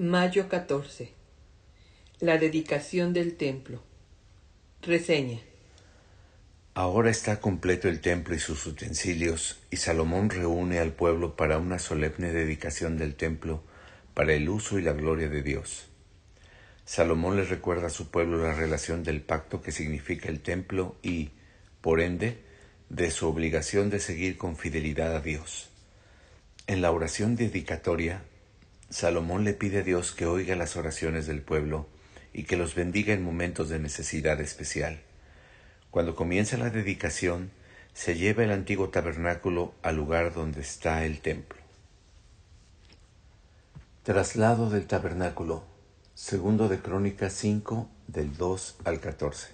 Mayo 14. La dedicación del templo. Reseña. Ahora está completo el templo y sus utensilios, y Salomón reúne al pueblo para una solemne dedicación del templo, para el uso y la gloria de Dios. Salomón les recuerda a su pueblo la relación del pacto que significa el templo y, por ende, de su obligación de seguir con fidelidad a Dios. En la oración dedicatoria, Salomón le pide a Dios que oiga las oraciones del pueblo y que los bendiga en momentos de necesidad especial. Cuando comienza la dedicación, se lleva el antiguo tabernáculo al lugar donde está el templo. Traslado del tabernáculo. Segundo de Crónicas 5, del 2 al 14.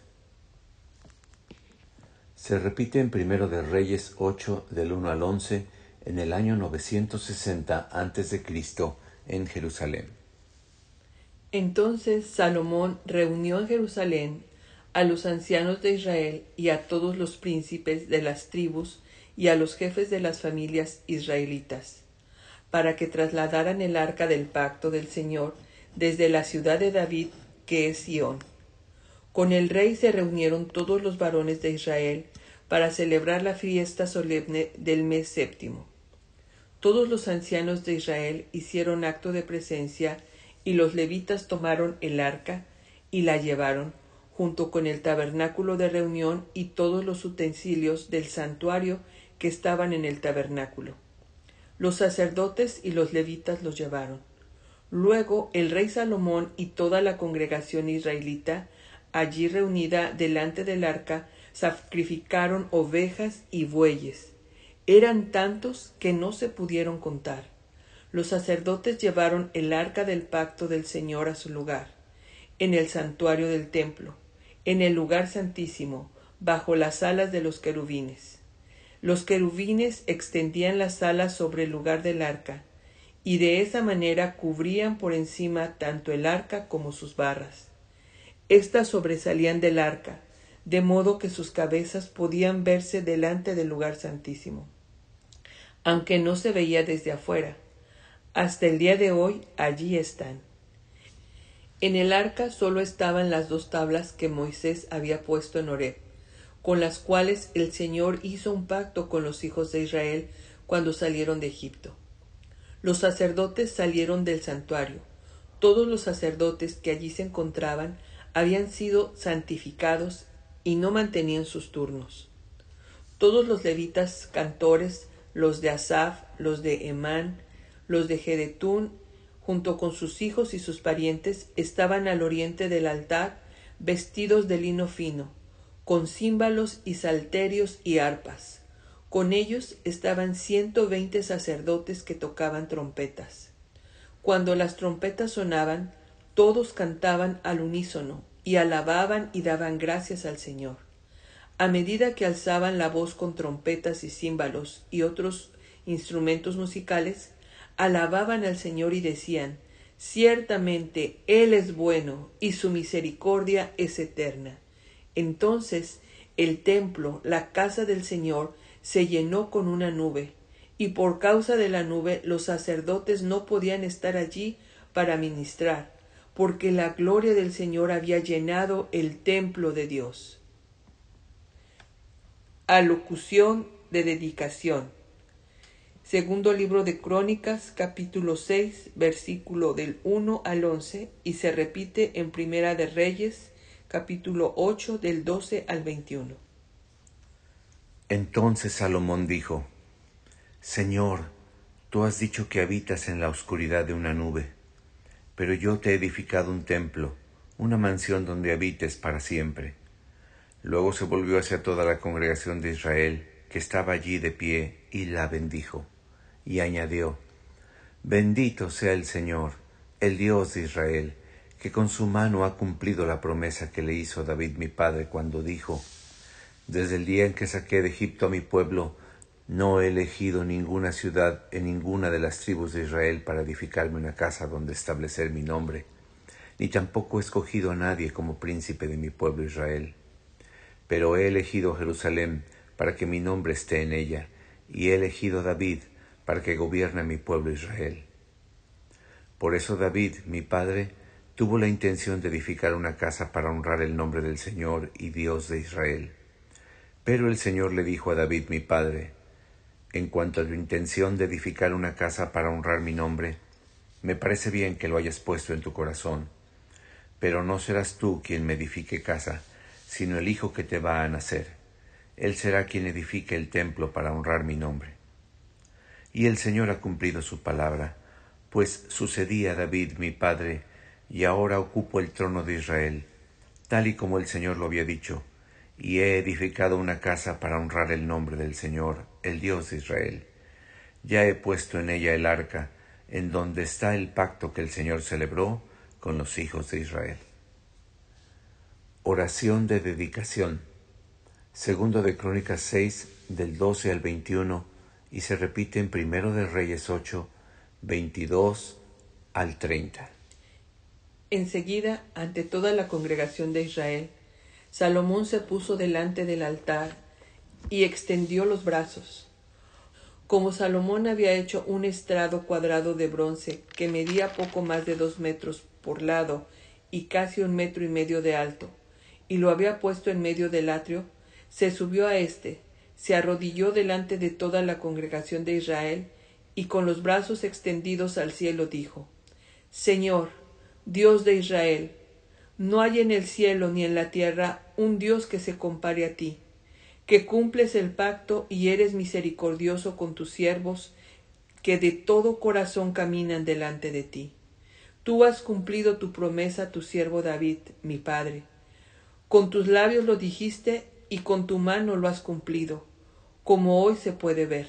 Se repite en Primero de Reyes 8, del 1 al 11, en el año 960 a.C., en Jerusalén. Entonces Salomón reunió en Jerusalén a los ancianos de Israel y a todos los príncipes de las tribus y a los jefes de las familias israelitas, para que trasladaran el arca del pacto del Señor desde la ciudad de David, que es Sión. Con el rey se reunieron todos los varones de Israel para celebrar la fiesta solemne del mes séptimo. Todos los ancianos de Israel hicieron acto de presencia, y los levitas tomaron el arca y la llevaron, junto con el tabernáculo de reunión y todos los utensilios del santuario que estaban en el tabernáculo. Los sacerdotes y los levitas los llevaron. Luego el rey Salomón y toda la congregación israelita, allí reunida delante del arca, sacrificaron ovejas y bueyes. Eran tantos que no se pudieron contar. Los sacerdotes llevaron el arca del pacto del Señor a su lugar, en el santuario del templo, en el lugar santísimo, bajo las alas de los querubines. Los querubines extendían las alas sobre el lugar del arca, y de esa manera cubrían por encima tanto el arca como sus barras. Estas sobresalían del arca, de modo que sus cabezas podían verse delante del lugar santísimo, aunque no se veía desde afuera. Hasta el día de hoy allí están. En el arca solo estaban las 2 tablas que Moisés había puesto en Horeb, con las cuales el Señor hizo un pacto con los hijos de Israel cuando salieron de Egipto. Los sacerdotes salieron del santuario. Todos los sacerdotes que allí se encontraban habían sido santificados y no mantenían sus turnos. Todos los levitas cantores, los de Asaf, los de Emán, los de Jedetún, junto con sus hijos y sus parientes, estaban al oriente del altar, vestidos de lino fino, con címbalos y salterios y arpas. Con ellos estaban 120 sacerdotes que tocaban trompetas. Cuando las trompetas sonaban, todos cantaban al unísono y alababan y daban gracias al Señor. A medida que alzaban la voz con trompetas y címbalos y otros instrumentos musicales, alababan al Señor y decían: ciertamente Él es bueno y su misericordia es eterna. Entonces el templo, la casa del Señor, se llenó con una nube, y por causa de la nube los sacerdotes no podían estar allí para ministrar, porque la gloria del Señor había llenado el templo de Dios. Alocución de dedicación. Segundo libro de Crónicas, capítulo 6, versículo del 1 al 11, y se repite en Primera de Reyes, capítulo 8, del 12 al 21. Entonces Salomón dijo: Señor, tú has dicho que habitas en la oscuridad de una nube, pero yo te he edificado un templo, una mansión donde habites para siempre. Luego se volvió hacia toda la congregación de Israel, que estaba allí de pie, y la bendijo. Y añadió: Bendito sea el Señor, el Dios de Israel, que con su mano ha cumplido la promesa que le hizo a David mi padre cuando dijo: Desde el día en que saqué de Egipto a mi pueblo, no he elegido ninguna ciudad en ninguna de las tribus de Israel para edificarme una casa donde establecer mi nombre, ni tampoco he escogido a nadie como príncipe de mi pueblo Israel. Pero he elegido Jerusalén para que mi nombre esté en ella, y he elegido a David para que gobierne mi pueblo Israel. Por eso David, mi padre, tuvo la intención de edificar una casa para honrar el nombre del Señor y Dios de Israel. Pero el Señor le dijo a David, mi padre: en cuanto a tu intención de edificar una casa para honrar mi nombre, me parece bien que lo hayas puesto en tu corazón, pero no serás tú quien me edifique casa, sino el hijo que te va a nacer. Él será quien edifique el templo para honrar mi nombre. Y el Señor ha cumplido su palabra, pues sucedí a David mi padre, y ahora ocupo el trono de Israel, tal y como el Señor lo había dicho, y he edificado una casa para honrar el nombre del Señor, el Dios de Israel. Ya he puesto en ella el arca, en donde está el pacto que el Señor celebró con los hijos de Israel. Oración de dedicación. Segundo de Crónicas 6, del 12 al 21, y se repite en Primero de Reyes 8, 22 al 30. Enseguida, ante toda la congregación de Israel, Salomón se puso delante del altar y extendió los brazos. Como Salomón había hecho un estrado cuadrado de bronce que medía poco más de 2 metros por lado y casi 1,5 metros de alto, y lo había puesto en medio del atrio, se subió a éste, se arrodilló delante de toda la congregación de Israel, y con los brazos extendidos al cielo dijo: Señor, Dios de Israel, no hay en el cielo ni en la tierra un Dios que se compare a ti, que cumples el pacto y eres misericordioso con tus siervos, que de todo corazón caminan delante de ti. Tú has cumplido tu promesa a tu siervo David, mi padre. Con tus labios lo dijiste y con tu mano lo has cumplido, como hoy se puede ver.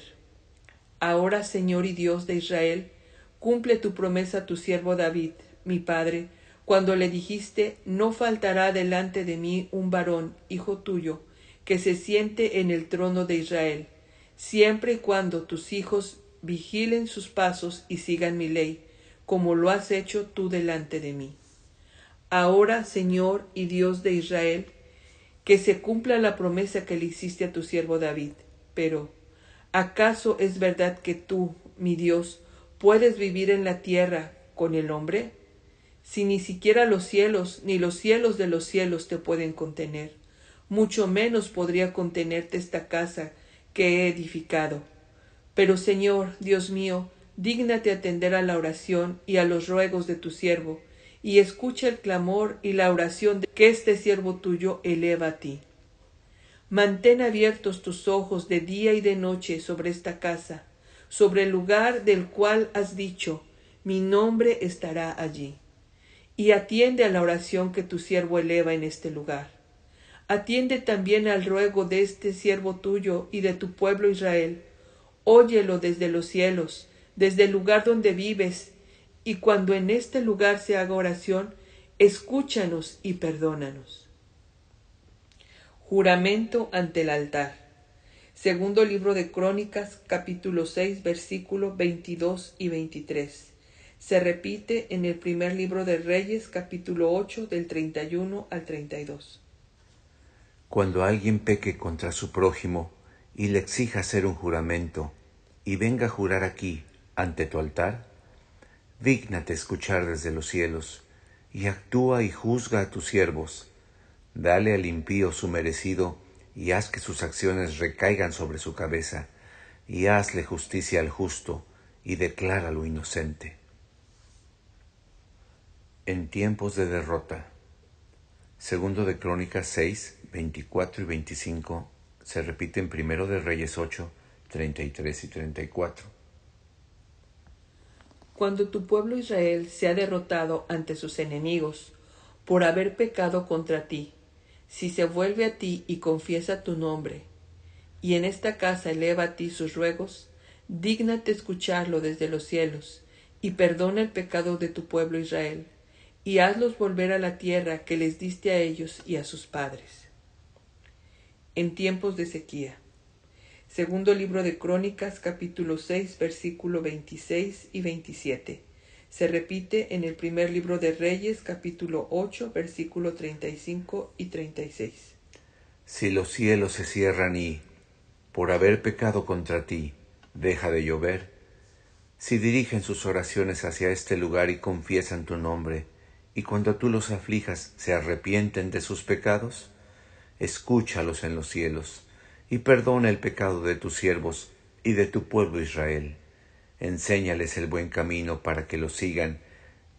Ahora, Señor y Dios de Israel, cumple tu promesa a tu siervo David, mi padre, cuando le dijiste: no faltará delante de mí un varón, hijo tuyo, que se siente en el trono de Israel, siempre y cuando tus hijos vigilen sus pasos y sigan mi ley, como lo has hecho tú delante de mí. Ahora, Señor y Dios de Israel, que se cumpla la promesa que le hiciste a tu siervo David. Pero, ¿acaso es verdad que tú, mi Dios, puedes vivir en la tierra con el hombre? Si ni siquiera los cielos, ni los cielos de los cielos te pueden contener, mucho menos podría contenerte esta casa que he edificado. Pero, Señor, Dios mío, dígnate atender a la oración y a los ruegos de tu siervo, y escucha el clamor y la oración que este siervo tuyo eleva a ti. Mantén abiertos tus ojos de día y de noche sobre esta casa, sobre el lugar del cual has dicho: mi nombre estará allí. Y atiende a la oración que tu siervo eleva en este lugar. Atiende también al ruego de este siervo tuyo y de tu pueblo Israel. Óyelo desde los cielos, desde el lugar donde vives, y cuando en este lugar se haga oración, escúchanos y perdónanos. Juramento ante el altar. Segundo libro de Crónicas, capítulo 6, versículos 22 y 23. Se repite en el primer libro de Reyes, capítulo 8, del 31 al 32. Cuando alguien peque contra su prójimo y le exija hacer un juramento, y venga a jurar aquí, ante tu altar, dígnate escuchar desde los cielos, y actúa y juzga a tus siervos. Dale al impío su merecido, y haz que sus acciones recaigan sobre su cabeza, y hazle justicia al justo, y decláralo inocente. En tiempos de derrota. Segundo de Crónicas 6, 24 y 25, se repite en Primero de Reyes 8, 33 y 34. Cuando tu pueblo Israel sea derrotado ante sus enemigos por haber pecado contra ti, si se vuelve a ti y confiesa tu nombre, y en esta casa eleva a ti sus ruegos, dígnate escucharlo desde los cielos, y perdona el pecado de tu pueblo Israel, y hazlos volver a la tierra que les diste a ellos y a sus padres. En tiempos de sequía. Segundo libro de Crónicas, capítulo 6, versículo 26 y 27. Se repite en el primer libro de Reyes, capítulo 8, versículo 35 y 36. Si los cielos se cierran y, por haber pecado contra ti, deja de llover, Si dirigen sus oraciones hacia este lugar y confiesan tu nombre, y cuando tú los aflijas se arrepienten de sus pecados, escúchalos en los cielos, y perdona el pecado de tus siervos y de tu pueblo Israel. Enséñales el buen camino para que lo sigan,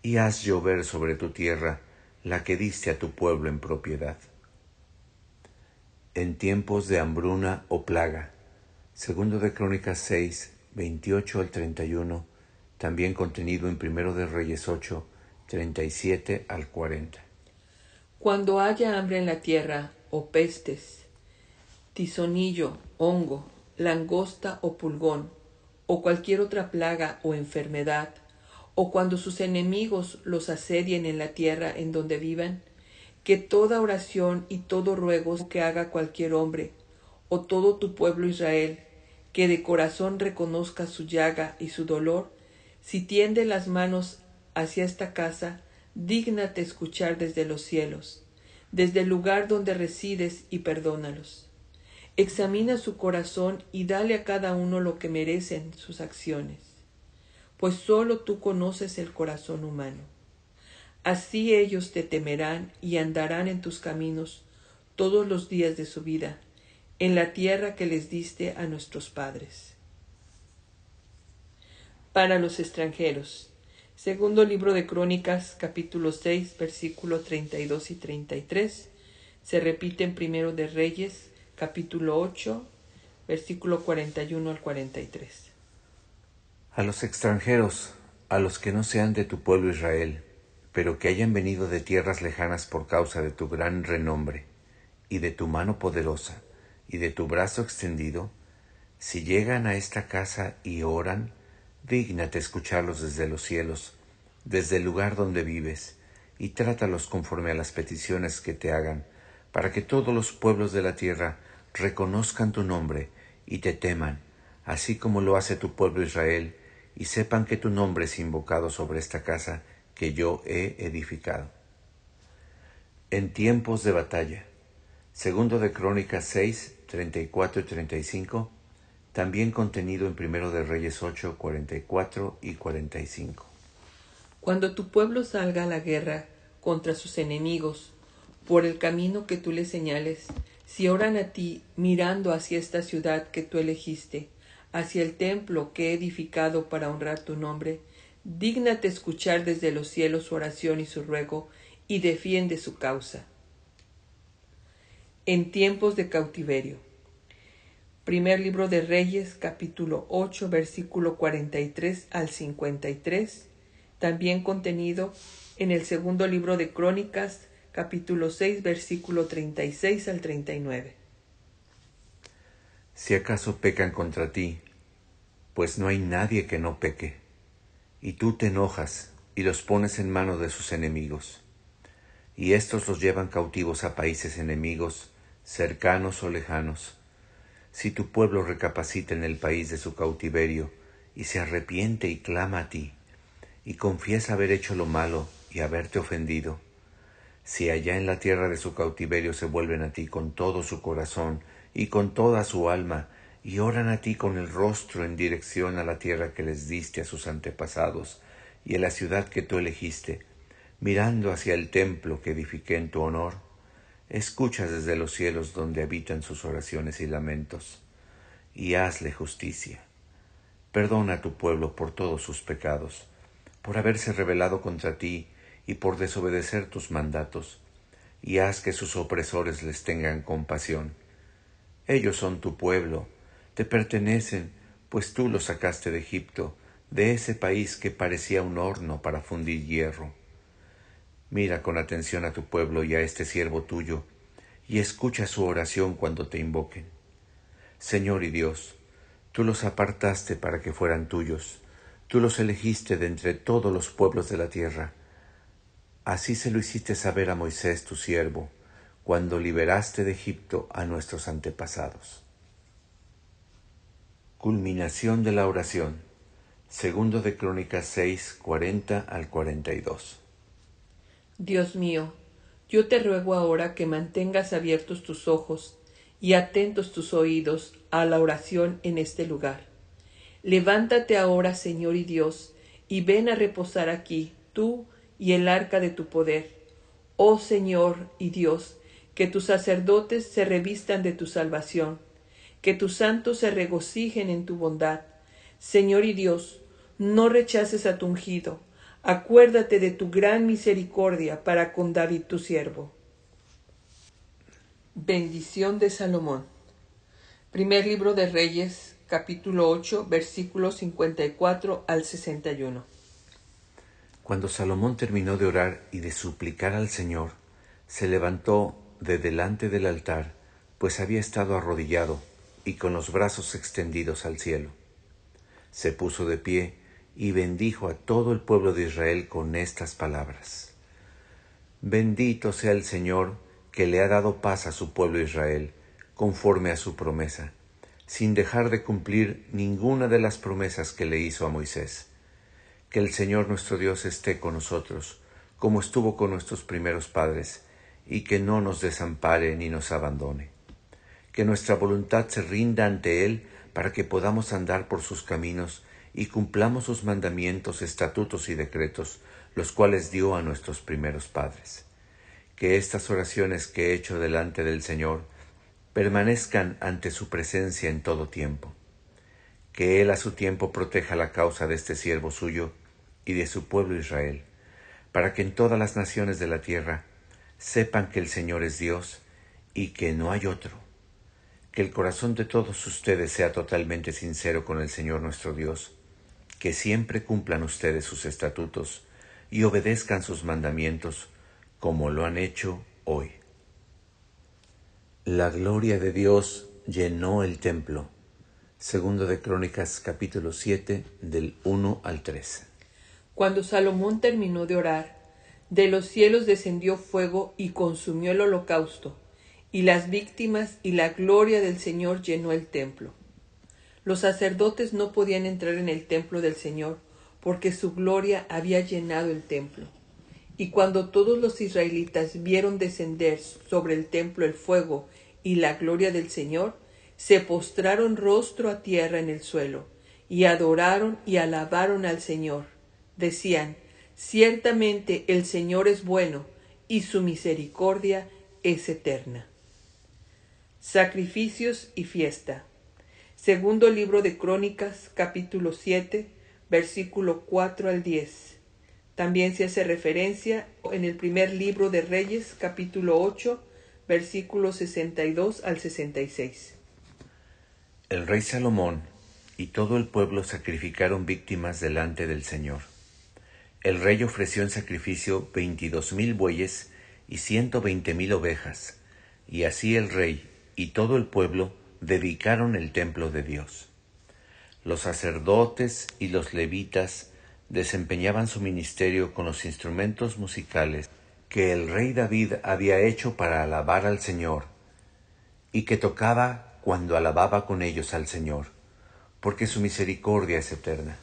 y haz llover sobre tu tierra la que diste a tu pueblo en propiedad. En tiempos de hambruna o plaga. Segundo de Crónicas 6, 28 al 31, también contenido en Primero de Reyes 8, 37 al 40. Cuando haya hambre en la tierra, o pestes, tizonillo, hongo, langosta o pulgón, o cualquier otra plaga o enfermedad, o cuando sus enemigos los asedien en la tierra en donde vivan, que toda oración y todo ruego que haga cualquier hombre, o todo tu pueblo Israel, que de corazón reconozca su llaga y su dolor, si tiende las manos hacia esta casa, dígnate escuchar desde los cielos, desde el lugar donde resides, y perdónalos. Examina su corazón y dale a cada uno lo que merecen sus acciones, pues sólo tú conoces el corazón humano. Así ellos te temerán y andarán en tus caminos todos los días de su vida, en la tierra que les diste a nuestros padres. Para los extranjeros. Segundo libro de Crónicas, capítulo 6, versículos 32 y 33. Se repite en Primero de Reyes, capítulo 8, versículo 41 al 43. A los extranjeros, a los que no sean de tu pueblo Israel, pero que hayan venido de tierras lejanas por causa de tu gran renombre, y de tu mano poderosa, y de tu brazo extendido, si llegan a esta casa y oran, dígnate escucharlos desde los cielos, desde el lugar donde vives, y trátalos conforme a las peticiones que te hagan, para que todos los pueblos de la tierra reconozcan tu nombre y te teman, así como lo hace tu pueblo Israel, y sepan que tu nombre es invocado sobre esta casa que yo he edificado. En tiempos de batalla. Segundo de Crónicas 6, 34 y 35, también contenido en Primero de Reyes 8, 44 y 45. Cuando tu pueblo salga a la guerra contra sus enemigos, por el camino que tú les señales, si oran a ti mirando hacia esta ciudad que tú elegiste, hacia el templo que he edificado para honrar tu nombre, dígnate escuchar desde los cielos su oración y su ruego, y defiende su causa. En tiempos de cautiverio. Primer libro de Reyes, capítulo 8, versículo 43 al 53, también contenido en el segundo libro de Crónicas, capítulo 6, versículo 36 al 39. Si acaso pecan contra ti, pues no hay nadie que no peque, y tú te enojas y los pones en manos de sus enemigos, y éstos los llevan cautivos a países enemigos, cercanos o lejanos. Si tu pueblo recapacita en el país de su cautiverio, y se arrepiente y clama a ti, y confiesa haber hecho lo malo y haberte ofendido, si allá en la tierra de su cautiverio se vuelven a ti con todo su corazón y con toda su alma, y oran a ti con el rostro en dirección a la tierra que les diste a sus antepasados, y a la ciudad que tú elegiste, mirando hacia el templo que edifiqué en tu honor, escucha desde los cielos donde habitan sus oraciones y lamentos, y hazle justicia. Perdona a tu pueblo por todos sus pecados, por haberse rebelado contra ti y por desobedecer tus mandatos, y haz que sus opresores les tengan compasión. Ellos son tu pueblo, te pertenecen, pues tú los sacaste de Egipto, de ese país que parecía un horno para fundir hierro. Mira con atención a tu pueblo y a este siervo tuyo, y escucha su oración cuando te invoquen. Señor y Dios, tú los apartaste para que fueran tuyos, tú los elegiste de entre todos los pueblos de la tierra. Así se lo hiciste saber a Moisés tu siervo, cuando liberaste de Egipto a nuestros antepasados. Culminación de la oración. Segundo de Crónicas 6, 40 al 42. Dios mío, yo te ruego ahora que mantengas abiertos tus ojos y atentos tus oídos a la oración en este lugar. Levántate ahora, Señor y Dios, y ven a reposar aquí, tú y el arca de tu poder. Oh Señor y Dios, que tus sacerdotes se revistan de tu salvación, que tus santos se regocijen en tu bondad. Señor y Dios, no rechaces a tu ungido, acuérdate de tu gran misericordia para con David tu siervo. Bendición de Salomón. Primer libro de Reyes, capítulo 8, versículos 54 al 61. Cuando Salomón terminó de orar y de suplicar al Señor, se levantó de delante del altar, pues había estado arrodillado y con los brazos extendidos al cielo. Se puso de pie y bendijo a todo el pueblo de Israel con estas palabras: Bendito sea el Señor, que le ha dado paz a su pueblo Israel, conforme a su promesa, sin dejar de cumplir ninguna de las promesas que le hizo a Moisés. Que el Señor nuestro Dios esté con nosotros, como estuvo con nuestros primeros padres, y que no nos desampare ni nos abandone. Que nuestra voluntad se rinda ante Él para que podamos andar por sus caminos y cumplamos sus mandamientos, estatutos y decretos, los cuales dio a nuestros primeros padres. Que estas oraciones que he hecho delante del Señor permanezcan ante su presencia en todo tiempo. Que Él a su tiempo proteja la causa de este siervo suyo y de su pueblo Israel, para que en todas las naciones de la tierra sepan que el Señor es Dios y que no hay otro. Que el corazón de todos ustedes sea totalmente sincero con el Señor nuestro Dios, que siempre cumplan ustedes sus estatutos y obedezcan sus mandamientos, como lo han hecho hoy. La gloria de Dios llenó el templo. Segundo de Crónicas, capítulo 7, del 1 al 3. Cuando Salomón terminó de orar, de los cielos descendió fuego y consumió el holocausto, y las víctimas, y la gloria del Señor llenó el templo. Los sacerdotes no podían entrar en el templo del Señor, porque su gloria había llenado el templo. Y cuando todos los israelitas vieron descender sobre el templo el fuego y la gloria del Señor, se postraron rostro a tierra en el suelo, y adoraron y alabaron al Señor. Decían: ciertamente el Señor es bueno, y su misericordia es eterna. Sacrificios y fiesta. Segundo libro de Crónicas, capítulo 7, versículo 4 al 10. También se hace referencia en el primer libro de Reyes, capítulo 8, versículos 62 al 66. El rey Salomón y todo el pueblo sacrificaron víctimas delante del Señor. El rey ofreció en sacrificio 22,000 bueyes y 120,000 ovejas, y así el rey y todo el pueblo dedicaron el templo de Dios. Los sacerdotes y los levitas desempeñaban su ministerio con los instrumentos musicales que el rey David había hecho para alabar al Señor, y que tocaba cuando alababa con ellos al Señor, porque su misericordia es eterna.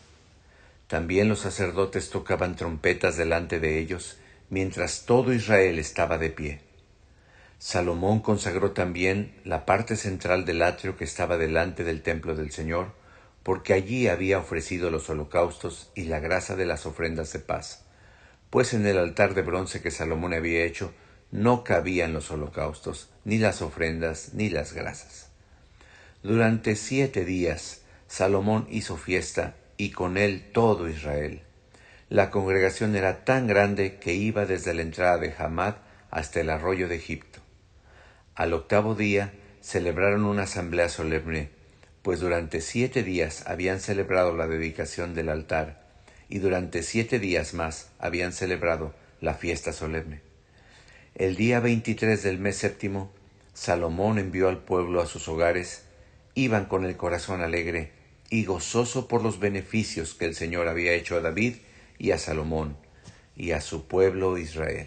También los sacerdotes tocaban trompetas delante de ellos, mientras todo Israel estaba de pie. Salomón consagró también la parte central del atrio que estaba delante del templo del Señor, porque allí había ofrecido los holocaustos y la grasa de las ofrendas de paz, pues en el altar de bronce que Salomón había hecho no cabían los holocaustos, ni las ofrendas, ni las grasas. Durante 7 días Salomón hizo fiesta, y con él todo Israel. La congregación era tan grande que iba desde la entrada de Hamad hasta el arroyo de Egipto. Al 8º día celebraron una asamblea solemne, pues durante 7 días habían celebrado la dedicación del altar, y durante 7 días más habían celebrado la fiesta solemne. El día 23 del mes séptimo, Salomón envió al pueblo a sus hogares. Iban con el corazón alegre y gozoso por los beneficios que el Señor había hecho a David y a Salomón y a su pueblo Israel.